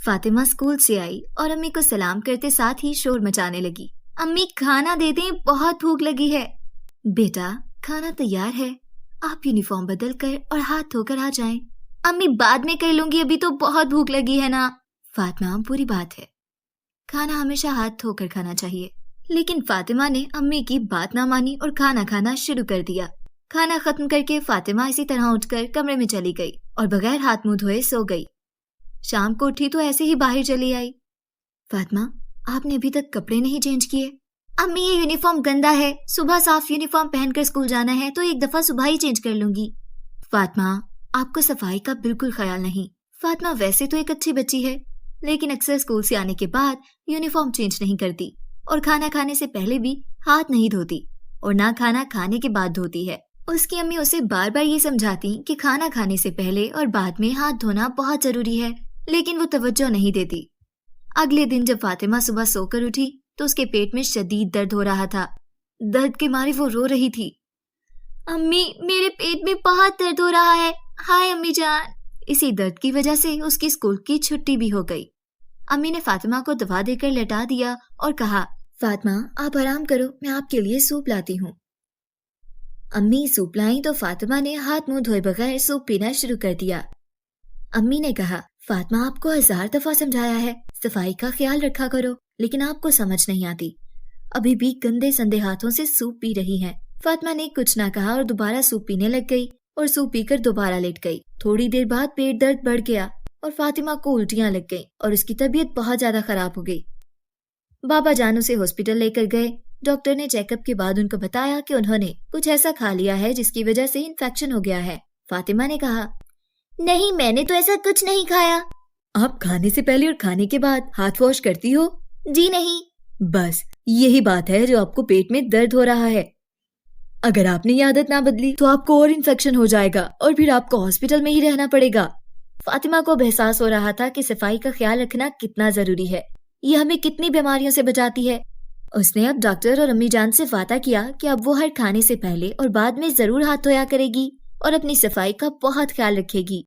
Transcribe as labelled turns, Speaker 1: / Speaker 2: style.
Speaker 1: Fatima school سے آئی اور امی کو سلام کرتے ساتھ ہی شور مچانے لگی۔ امی کھانا دے دیں، بہت بھوک لگی ہے۔ بیٹا کھانا تیار ہے، آپ یونیفارم بدل کر اور ہاتھ دھو کر آ جائیں۔ امی بعد میں کر لوں گی، ابھی تو بہت بھوک لگی ہے نا۔ فاطمہ پوری بات ہے، کھانا ہمیشہ ہاتھ دھو کر کھانا چاہیے، لیکن فاطمہ نے امی کی بات نہ مانی اور کھانا کھانا شروع کر دیا۔ کھانا ختم کر کے فاطمہ اسی طرح اٹھ کر کمرے میں چلی گئی اور بغیر ہاتھ منہ دھوئے سو گئی۔ شام کو اٹھی تو ایسے ہی باہر چلی آئی۔ فاطمہ آپ نے ابھی تک کپڑے نہیں چینج کیے؟ امی یہ یونیفارم گندا ہے، صبح صاف یونیفارم پہن کر اسکول جانا ہے تو ایک دفعہ صبح ہی چینج کر لوں گی۔ فاطمہ آپ کو صفائی کا بالکل خیال نہیں۔ فاطمہ ویسے تو ایک اچھی بچی ہے، لیکن اکثر اسکول سے آنے کے بعد یونیفارم چینج نہیں کرتی اور کھانا کھانے سے پہلے بھی ہاتھ نہیں دھوتی اور نہ کھانا کھانے کے بعد دھوتی ہے۔ اس کی امی اسے بار بار یہ سمجھاتی کہ کھانا کھانے سے پہلے اور بعد میں ہاتھ دھونا بہت ضروری ہے، لیکن وہ توجہ نہیں دیتی۔ اگلے دن جب فاطمہ صبح سو کر اٹھی تو اس کے پیٹ میں شدید درد ہو رہا تھا۔ درد کے مارے وہ رو رہی تھی۔ امی میرے پیٹ میں بہت درد ہو رہا ہے، ہائے امی جان۔ اسی درد کی وجہ سے اس کی اسکول کی چھٹی بھی ہو گئی۔ امی نے فاطمہ کو دوا دے کر لٹا دیا اور کہا، فاطمہ آپ آرام کرو، میں آپ کے لیے سوپ لاتی ہوں۔ امی سوپ لائیں تو فاطمہ نے ہاتھ منہ دھوئے بغیر سوپ پینا شروع کر دیا۔ امی نے کہا، فاطمہ آپ کو 1000 دفعہ سمجھایا ہے صفائی کا خیال رکھا کرو، لیکن آپ کو سمجھ نہیں آتی، ابھی بھی گندے سندے ہاتھوں سے سوپ پی رہی ہیں۔ فاطمہ نے کچھ نہ کہا اور دوبارہ سوپ پینے لگ گئی اور سوپ پی کر دوبارہ لیٹ گئی۔ تھوڑی دیر بعد پیٹ درد بڑھ گیا اور فاطمہ کو الٹیاں لگ گئیں اور اس کی طبیعت بہت زیادہ خراب ہو گئی۔ بابا جان اسے ہاسپٹل لے کر گئے۔ ڈاکٹر نے چیک اپ کے بعد ان کو بتایا کہ انہوں نے کچھ ایسا کھا لیا ہے جس کی وجہ سے انفیکشن ہو گیا ہے۔ فاطمہ نے کہا، نہیں میں نے تو ایسا کچھ نہیں کھایا۔ آپ کھانے سے پہلے اور کھانے کے بعد ہاتھ واش کرتی ہو؟ جی نہیں۔ بس یہی بات ہے جو آپ کو پیٹ میں درد ہو رہا ہے۔ اگر آپ نے یہ عادت نہ بدلی تو آپ کو اور انفیکشن ہو جائے گا اور پھر آپ کو ہاسپٹل میں ہی رہنا پڑے گا۔ فاطمہ کو احساس ہو رہا تھا کہ صفائی کا خیال رکھنا کتنا ضروری ہے، یہ ہمیں کتنی بیماریوں سے بچاتی ہے۔ اس نے اب ڈاکٹر اور امی جان سے وعدہ کیا کہ اب وہ ہر کھانے سے پہلے اور بعد میں ضرور ہاتھ دھویا کرے گی اور اپنی صفائی کا بہت خیال رکھے گی۔